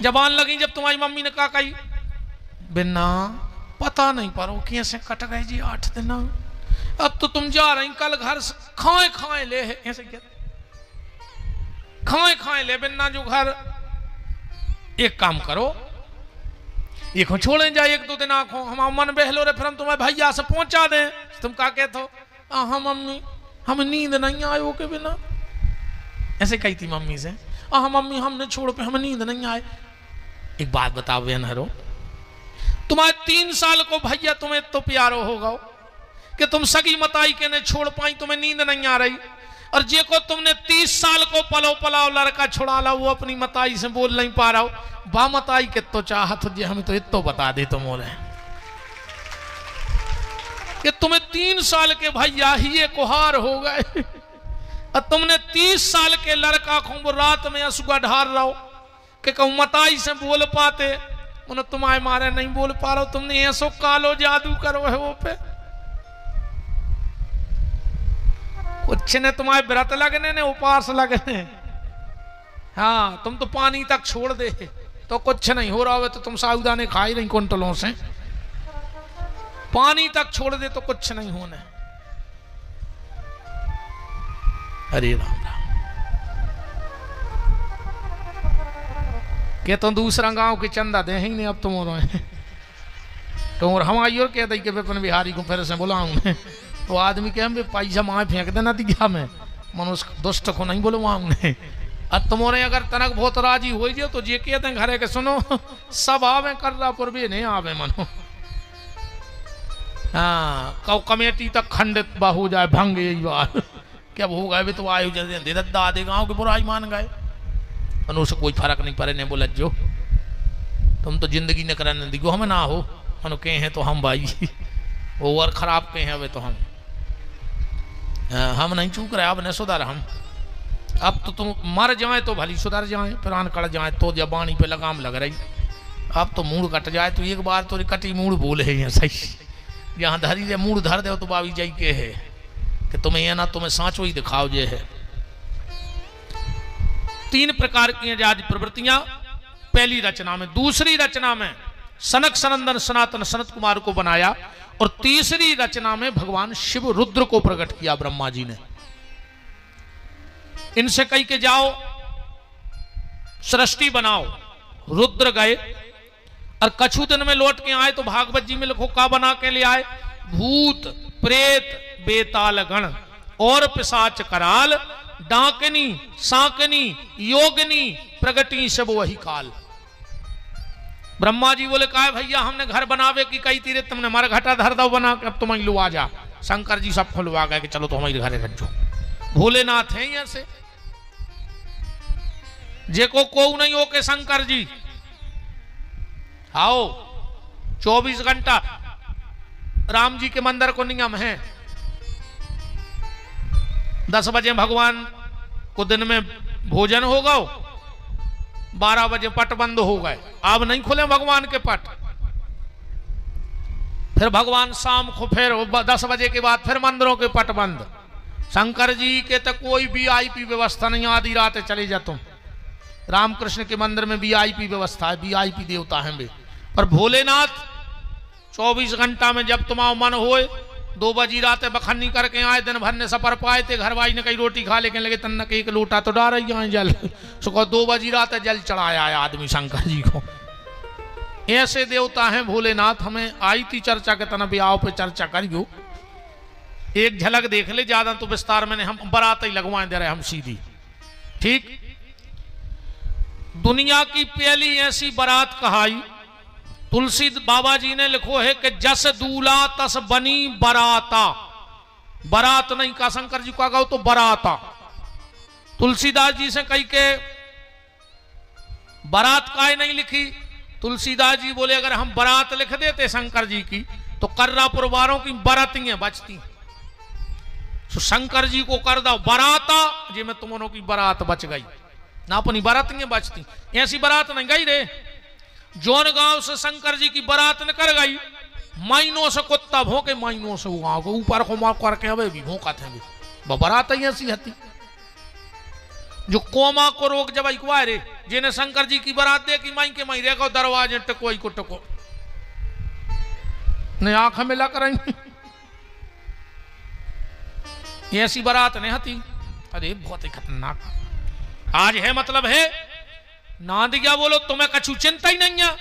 जबान लगी जब तुम्हारी मम्मी ने कहा कही बिना पता नहीं पारो कैसे कट गए जी 8 दिन अब तो तुम जा रही कल घर खाए खाए ले ऐसे क्या खाए ले बिना जो घर एक काम करो एक छोड़े जाए 1-2 दिन आंखों हम मन बहलो रे फिर हम तुम्हें भैया से पहुंचा दें तुम क्या कहते हो हाँ मम्मी हम नींद नहीं आयो के बिना ऐसे कही थी मम्मी से हाँ मम्मी हमने छोड़ पे हमें नींद नहीं आए। एक बात बताओ बहन हरो तुम्हारे 3 साल को भैया तुम्हें तो प्यारो होगा कि तुम सगी मताई के ने छोड़ पाई तुम्हें नींद नहीं आ रही और जे को तुमने 30 साल को पलो पलाओ लड़का छुड़ा ला वो अपनी मताई से बोल नहीं पा रहा हो बा मताई के तो चाहत जे हमें तो इतो बता दे तुम बोले कि तुम्हें 3 साल के भैया ही ये कुहार हो गए और तुमने 30 साल के लड़का को रात में असुगा ढार रहो कि कहूँ मताई से बोल पाते उन्हें तुम्हारे मारे नहीं बोल पा रहा हो तुमने ऐसो कालो जादू करो है वो पे कुछ ने तुम्हारे व्रत लगने ने उपास लगने हाँ तुम तो पानी तक छोड़ दे तो कुछ नहीं हो रहा हो तो तुम साबुदाने खा ही नहीं कुंटलों से पानी तक छोड़ दे तो कुछ नहीं होने। हरे राम राम के तो दूसरा गांव के चंदा दे ही नहीं अब तुम तो और हम आइयो कह दी कि विपिन बिहारी को फिर से बुलाऊंगे तो आदमी के हम पैसा माए फेंक देना दिया मैं मनुष्य दुष्ट को नहीं बुलवाऊंगे अब तुम्हारे अगर तनक बहुत राजी हो जाओ तो जे कहते हैं घरे के सुनो सब आवे कर्रापुर भी नहीं आवे मनो हाँ कौ कमेटी तक खंडित हो जाए भंग यही बात क्या हो गए भी तो आयोजन दे दादे गाँव की बुराई मान गए मनुष्य कोई फर्क नहीं पड़े नहीं बोला जो तुम तो जिंदगी न कराने दिगो हमें ना हो मनो कहे हैं तो हम भाई वो और खराब कहे हैं वे तो हम नहीं चूक रहे अब न सुधार हम अब तो तुम मर जाए तो भली सुधर जाए प्राण कट जाए तो जबानी पे लगाम लग रही अब तो मूड कट जाए तो एक बार तो कटी मूड बोले है सही यहाँ धरी दे मूड धर दे तो बाबी जाई के है कि तुम्हें ये ना तुम्हें सांचो ही दिखाओ जे है। 3 प्रकार की आज प्रवृत्तियां पहली रचना में, दूसरी रचना में सनक सनंदन सनातन सनत कुमार को बनाया और तीसरी रचना में भगवान शिव रुद्र को प्रकट किया ब्रह्मा जी ने। इनसे कही के जाओ सृष्टि बनाओ, रुद्र गए और कछु दिन में लौट के आए तो भागवत जी में लिखो का बना के ले आए, भूत प्रेत बेताल गण और पिशाच कराल, डाकनी सांकनी योगनी प्रगति सब वही काल। ब्रह्मा जी बोले कहा भैया हमने घर बनावे की कही तीरे तुमने हमारा घटा धर दो बना के अब तुम लो आ जा। शंकर जी सब खुलवा गए कि चलो तो हमारे घरे रखो। भोलेनाथ है यहाँ से जे को नहीं हो के शंकर जी आओ 24 घंटा राम जी के मंदिर को नियम है 10 बजे भगवान को दिन में भोजन होगा, 12 बजे पट बंद हो गए, अब नहीं खुले भगवान के पट। फिर भगवान शाम को फिर 10 बजे के बाद फिर मंदिरों के पट बंद। शंकर जी के तो कोई VIP व्यवस्था नहीं, आधी रात चले जा तुम। रामकृष्ण के मंदिर में VIP व्यवस्था है, VIP देवता है वे। पर भोलेनाथ 24 घंटा में जब तुम्हारा मन होए, 2 बजी रात बखन्नी करके आए, दिन भर ने सफर पाए थे, घर वाई ने कई रोटी खा लेकिन लगे तन के एक लोटा तो डाल रही है जल। सुको 2 बजी रात जल चढ़ाया है आदमी शंकर जी को। ऐसे देवता हैं भोलेनाथ। हमें आई थी चर्चा के तना ब्याह पे चर्चा करियो, एक झलक देख ले, ज्यादा तो विस्तार में हम बारात ही लगवाए दे रहे हम सीधी। ठीक, दुनिया की पहली ऐसी बारात कहाई तुलसी बाबा जी ने लिखो है कि जस दूला तस बनी बराता। बारात नहीं का शंकर जी का गाओ तो बराता। तुलसीदास जी से कही के बारात काहे नहीं लिखी? तुलसीदास जी बोले अगर हम बारात लिख देते शंकर जी की तो कर्रापुर वालों की बरातियां बचती। तो शंकर जी को कर दो बराता, जी में तुमनों की बारात बच गई ना, अपनी बारातियां बचती। ऐसी बारात नहीं गई रे। जौन गांव से शंकर जी की बारात न कर गई, महीनों से कुत्ता भौंके, महीनों से गांव को ऊपर को मार करके अबे भी भौंका थे। बारात ही ऐसी हती जो कोमा को रोक जब रे, जिन्हें शंकर जी की बारात देखी माई के माई रेखो दरवाजे टको को टको ने आंख मिला करेंगे। ऐसी बारात नहीं हती। अरे बहुत ही खतरनाक आज है, मतलब है ना दिया। बोलो तुम्हें कछु चिंता ही नहीं है।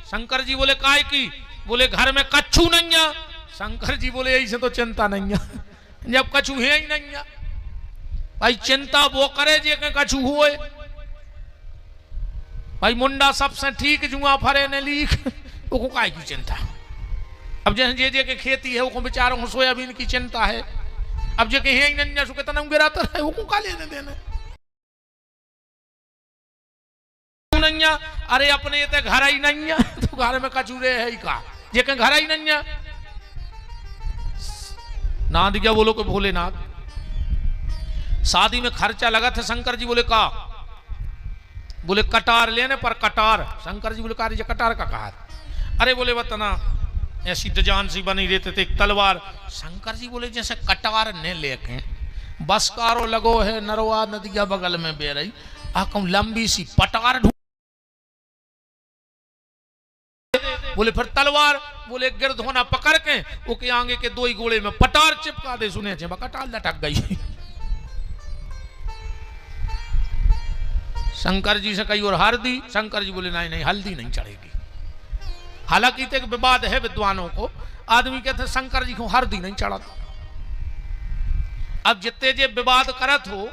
शंकर जी बोले काय की? बोले घर में कछु नहीं है। शंकर जी बोले ऐसे तो चिंता नहीं है, जब कछु है ही नहीं है। भाई चिंता वो करे जे के कछु हुए। भाई मुंडा सबसे ठीक जुआ फरे ने लीख, वो काय की चिंता? अब जैसे जे के खेती है वो बेचारों को सोयाबीन की चिंता है। अब जे के है ही नहीं सुके तना गिराता है, वो का लेने देने नहीं। अरे अपने ये घर ही नहीं है तो घर में कचूरे है ही का, जे के घर ही नहीं है ना दिया। बोलो को भोलेनाथ शादी में खर्चा लगा था। शंकर जी बोले का? बोले कटार लेने पर कटार। शंकर जी बोले का कटार का कहा? अरे बोले बतना ऐसी डिजाइन सी बनी रहते थे एक तलवार। शंकर जी बोले जैसे कटार ने लेके बस कारो लगो है, नरवा नदिया बगल में बह रही, आकम लंबी सी पटार। बोले फिर तलवार। बोले गिरधोना पकड़ के ओके आगे के 2 ही गोले में पटार चिपका दे। सुने चे कटार लटक गई। शंकर जी से कही और हल्दी? शंकर जी बोले नहीं नहीं हल्दी नहीं चढ़ेगी। हालांकि तो एक विवाद है विद्वानों को, आदमी कहते शंकर जी को हल्दी नहीं चढ़ा। अब जितने जे विवाद करत हो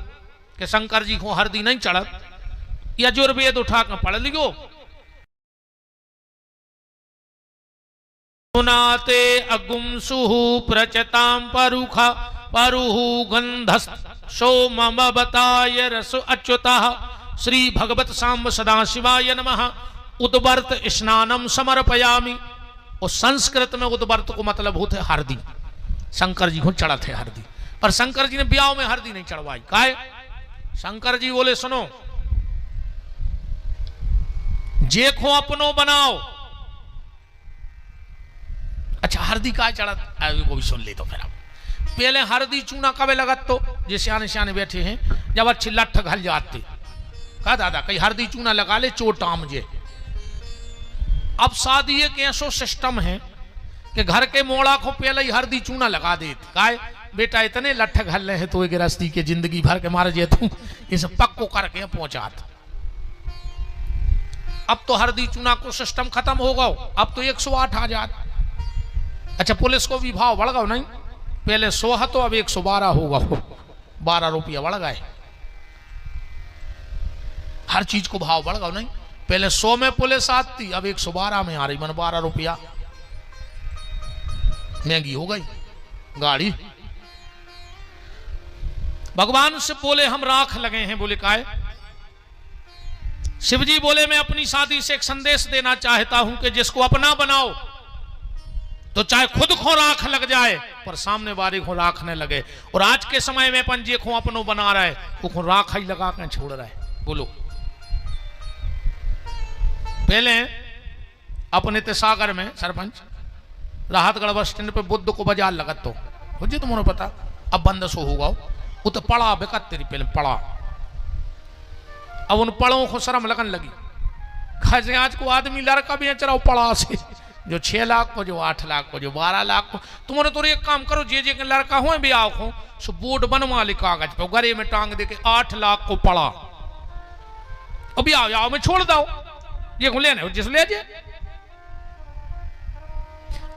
कि शंकर जी को हल्दी नहीं चढ़त, यजुर्वेद उठा कर पढ़ लियो। सुनाते अगुमसुहु प्रचताम परुखा परुहु गंधस सोमम बताय रस अच्युता श्री भगवत सांब सदाशिवाय नमः उद्वर्त स्नानम समर्पयामि। और संस्कृत में उद्वर्त को मतलब होते हरदी। शंकर जी को चढ़ा थे हरदी, पर शंकर जी ने ब्याह में हरदी नहीं चढ़वाई। काहे? शंकर जी बोले सुनो, जे को अपनो बनाओ। अच्छा हरदी का चढ़ा वो भी सुन ले। तो फिर अब पहले हरदी चूना कबे लगत तो जे सियाने सियाने बैठे हैं, जब अच्छी लठ घल जाते कहा दादा कहीं हरदी चूना लगा ले चोट आम जे। अब शादी एक ऐसा सिस्टम है कि घर के मोड़ा को पहले ही हरदी चूना लगा देते। काहे? बेटा इतने लठ घल रहे हैं तो गृहस्थी के जिंदगी भर के मारे जे तू इस पक्को करके पहुंचात। अब तो हरदी चूना को सिस्टम खत्म हो गया, अब तो 108 आ जात। अच्छा पुलिस को भी भाव बढ़ गया नहीं, पहले 100 तो अब 112 होगा, 12 रुपया बढ़ गए। हर चीज को भाव बढ़ गया नहीं, पहले 100 में पुलिस आती, अब 112 में आ रही, मन 12 रुपया महंगी हो गई गाड़ी। भगवान से बोले हम राख लगे हैं। बोले काहे? शिवजी बोले मैं अपनी शादी से एक संदेश देना चाहता हूं कि जिसको अपना बनाओ तो चाहे खुद को राख लग जाए पर सामने वाले को राख न लगे। और आज के समय में पंजे को अपनो बना रहा है, वो राख ही लगा कर छोड़ रहा है। बोलो पहले अपने ते सागर में सरपंच राहतगढ़ बस स्टैंड पे बुद्ध को बाजार लगत तो हो जी तुम्हें पता अब बंद सो होगा वो तो पड़ा बेकत तेरी पहले पड़ा। अब उन पड़ों को शर्म लगन लगी। खासे आज को आदमी लड़का भी चराओ पड़ा से जो 6 लाख को, जो 8 लाख को, जो 12 लाख को। तुम्हारे तो एक काम करो, जे के लड़का हो भी आओ हो सो बोर्ड बनवा ले कागज पे गरे में टांग दे के 8 लाख को पड़ा। अभी आओ आओ मैं छोड़ दो ये को लेने जिस ले जे।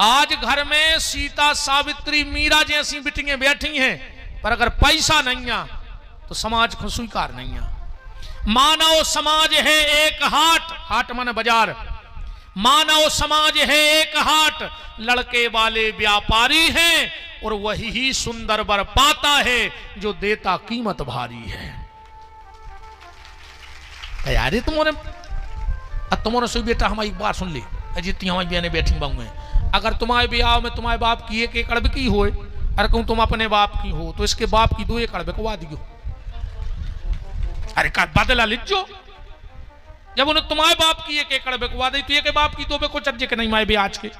आज घर में सीता, सावित्री, मीरा जैसी बिटियां बैठी हैं, पर अगर पैसा नहीं आ तो समाज को स्वीकार नहीं आ। मानव समाज है एक हाट, हाट माने बाजार। मानव समाज है एक हाट, लड़के वाले व्यापारी हैं और वही ही सुंदर वर पाता है जो देता कीमत भारी है। यार तुम्हारे से बेटा हमारी बात सुन ली, जितनी हमारी बहने बैठी बाऊ में, अगर तुम्हारे ब्याह में तुम्हारे बाप की 1 एकड़ की हो, अरे कहूं तुम अपने बाप की हो तो इसके बाप की 2 एकड़ बिकवा दियो। अरे का बदला लिजो, जब उन्हें तुम्हारे बाप की 1 एकड़ बिकवा दी तो ये के बाप की 2 बिको चर्जे के नहीं माए भी आज के।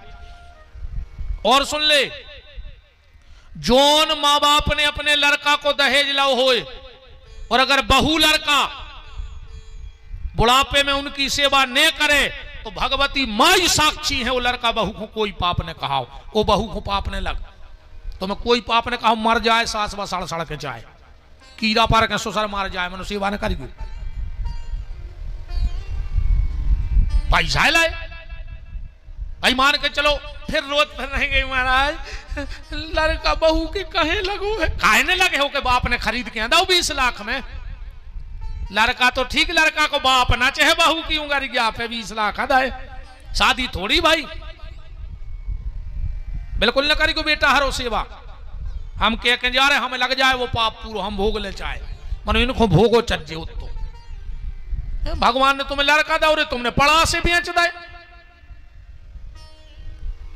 और सुन ले, जोन माँ बाप ने अपने लड़का को दहेज लाओ होए और अगर बहू लड़का बुढ़ापे में उनकी सेवा न करे तो भगवती माई साक्षी है, वो लड़का बहू को कोई पाप ने कहा, वो बहू को पाप ने लग तो मैं कोई पाप ने कहा मर जाए, सास बा सड़ सड़ के जाए, कीड़ा पार के ससुर मार जाए, मैंने सेवा ने करी पैसा लाए भाई मान के चलो। फिर रोज फिर रहेंगे महाराज लड़का बहू के कहे लगो है, काहे ने लगे हो के बाप ने खरीद के दो 20 लाख में। लड़का तो ठीक, लड़का को बाप ना चाहे बहू की उंगली गया पे 20 लाख अदाए, शादी थोड़ी भाई। बिल्कुल न करी को बेटा हरो सेवा, हम कह के जा रहे हमें लग जाए वो पाप पूरा हम भोग ले चाहे, मन इनको भोगो चज्जे उत्तो। भगवान ने तुम्हें लड़का दो रे, तुमने पड़ा से बेच दे।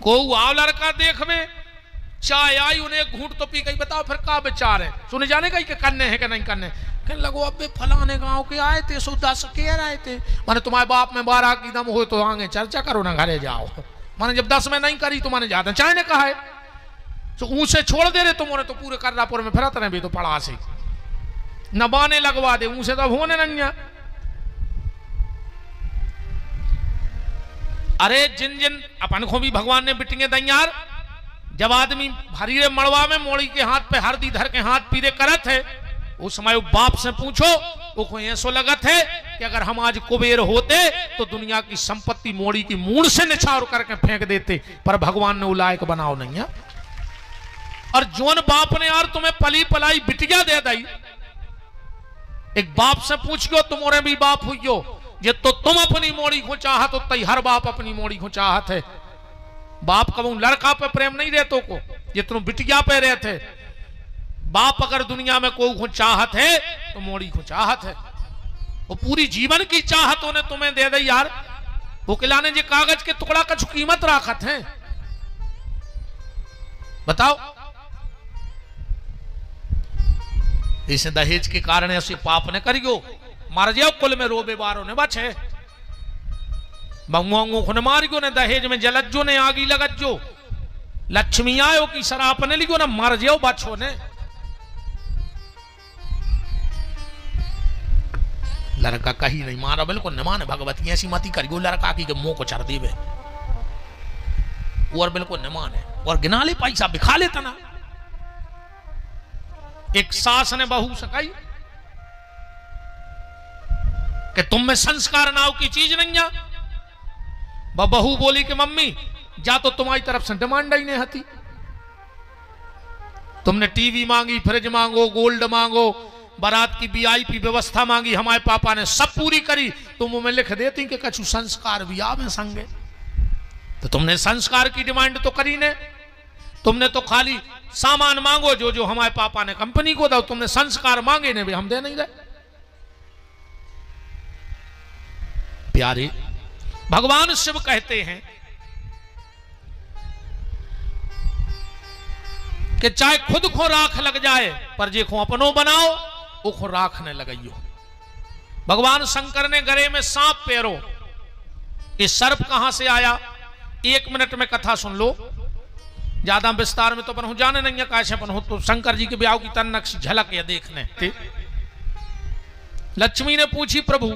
को आओ लड़का देख में चाय आई, उन्हें घूट तो पी गई, बताओ फिर का विचार है, सुने जाने का करने है कि नहीं करने। कहने लगो अबे फलाने गांव के आए थे, 10 कह रहे थे, माने तुम्हारे बाप में 12 की दम हो तो आगे चर्चा करो ना, घरे जाओ। माने जब 10 में नहीं करी तो माने जाते चाहे ने कहा है तो ऊसे छोड़ दे रहे तुमने तो पूरे कर्रापुर में फिरत रहे भी तो पड़ा से न बाने लगवा दे, ऊसे तो होने नहीं। अरे जिन जिन अपन को भी भगवान ने बिटिंगे दैयार, जब आदमी हरीरे मड़वा में मोड़ी के हाथ पे हरदी धर के हाथ पीरे करत है, उस समय वो बाप से पूछो वो कोई ऐसो लगत है कि अगर हम आज कुबेर होते तो दुनिया की संपत्ति मोड़ी की मूड़ से निछावर करके फेंक देते, पर भगवान ने उलायक बनाओ नहीं है। और जोन बाप ने यार तुम्हें पली पलाई बिटिया दे दी, एक बाप से पूछियो तुम्हारे भी बाप हुई ये तो तुम अपनी मोड़ी को चाहत हो, तई हर बाप अपनी मोड़ी को चाहत है। बाप कबू लड़का पे प्रेम नहीं रहते को ये तुम बिटिया पे रहते। बाप अगर दुनिया में कोई को चाहत है तो मोड़ी को चाहत है, वो पूरी जीवन की चाहत उन्हें तुम्हें दे दी यार। वो खिलाने जो कागज के टुकड़ा का कीमत राखत है, बताओ। इस दहेज के कारण ऐसे पाप ने करियो, मार जाओ कुल में रोबे बारो ने बचे बंगोंगो को ने मारियो ने, दहेज में जलज्जो ने आगी लगत जो, लक्ष्मी आयो की शराप ने लिखो ना, मर जाओ बच्चों ने। लड़का कही नहीं मारा, बिल्कुल न माने भगवती ऐसी मती करियो, लड़का की के मुंह को चढ़ देवे और बिल्कुल न माने, और गिना ले पैसा बिखा लेता ना। एक सास ने बहू से कही कि तुम में संस्कार नाव की चीज नहीं है। बहू बोली कि मम्मी जा तो तुम्हारी तरफ से डिमांड ही नहीं हती, तुमने टीवी मांगी, फ्रिज मांगो, गोल्ड मांगो, बारात की वीआईपी व्यवस्था मांगी, हमारे पापा ने सब पूरी करी, तुम में लिख देती कि कछु संस्कार भी आवे संगे। तो तुमने संस्कार की डिमांड तो करी ने, तुमने तो खाली सामान मांगो जो जो हमारे पापा ने कंपनी को दो, तुमने संस्कार मांगे ने भी हम दे नहीं रहे। प्यारे भगवान शिव कहते हैं कि चाहे खुद को राख लग जाए पर जे को अपनो बनाओ वो को राख ने लगाइयो। भगवान शंकर ने गले में सांप पैरो ये सर्प कहां से आया, 1 मिनट में कथा सुन लो, ज्यादा विस्तार में तो अपन जाने नहीं है कैसे अपन हो, तो शंकर जी के ब्याह की तन्नक झलक या देखने। लक्ष्मी ने पूछी प्रभु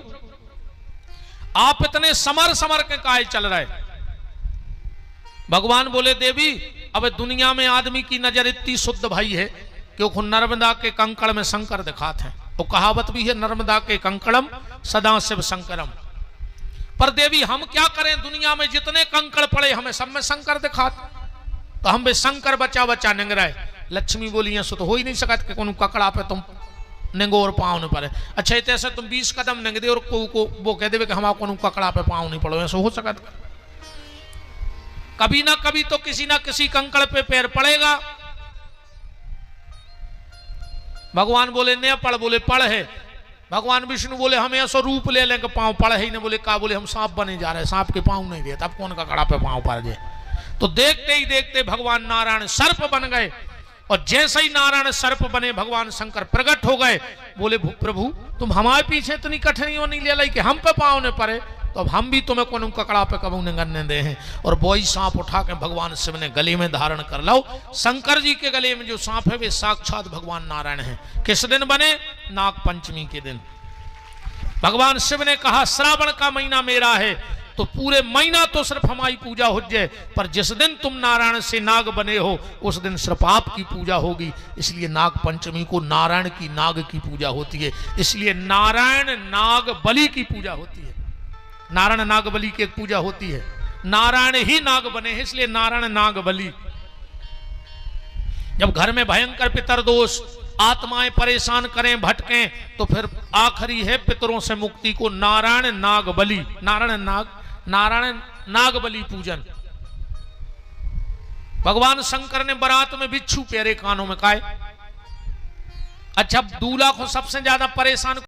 आप इतने समर समर के काय चल रहे। भगवान बोले देवी अब दुनिया में आदमी की नजर इतनी शुद्ध भाई है कि वो नर्मदा के कंकड़ में शंकर दिखाते हैं। वो कहावत भी है नर्मदा के कंकड़म सदा शिव शंकरम। पर देवी हम क्या करें, दुनिया में जितने कंकड़ पड़े हमें सब में शंकर दिखाते, तो हम भी शंकर बचा बचा निंग रहे। लक्ष्मी बोली ऐसा तो हो ही नहीं सकता कि कोई ककड़ा पे तुम निंगो और पाँव नहीं पड़े। अच्छा ऐसे तुम 20 कदम निंग दे और को वो कह दे कि हमारा को ककड़ा पे पाँव नहीं पड़ो, ऐसा हो सकता? कभी ना कभी तो किसी ना किसी कंकड़ पे पैर पड़ेगा। भगवान बोले न पढ़, बोले पढ़ है। भगवान विष्णु बोले हम ऐसा रूप ले लेंगे पाँव पड़ ही नहीं, बोले का, बोले हम सांप बने जा रहे, सांप के पाँव नहीं देते, अब कौन ककड़ा पे पाँव पड़ जाए। तो देखते ही देखते भगवान नारायण सर्प बन गए, और जैसे ही नारायण सर्प बने भगवान शंकर प्रकट हो गए। बोले प्रभु तुम हमारे पीछे इतनी कठिनाइयों नहीं ले लाई कि हम पे पाँव ने पड़े, तो अब हम भी तुम्हें कौन ककड़ा पे कबू नहीं करने दे हैं। और वही सांप उठा के भगवान शिव ने गले में धारण कर लो। शंकर जी के गले में जो सांप है वे साक्षात भगवान नारायण है। किस दिन बने? नाग पंचमी के दिन। भगवान शिव ने कहा श्रावण का महीना मेरा है, तो पूरे महीना तो सिर्फ हमारी पूजा हो जाए, पर जिस दिन तुम नारायण से नाग बने हो उस दिन सिर्फ आपकी पूजा होगी। इसलिए नाग पंचमी को नारायण की नाग की पूजा होती है, इसलिए नारायण नाग बलि की पूजा होती है। नारायण नाग बलि की एक पूजा होती है, नारायण ही नाग बने हैं इसलिए नारायण नाग बलि। जब घर में भयंकर पितर दोष आत्माएं परेशान करें भटकें, तो फिर आखिरी है पितरों से मुक्ति को नारायण नाग बलि, नारायण नाग बलि पूजन। भगवान शंकर ने बारात में बिच्छू प्यारे कानों में काए। अच्छा दूल्हा को सबसे ज्यादा परेशान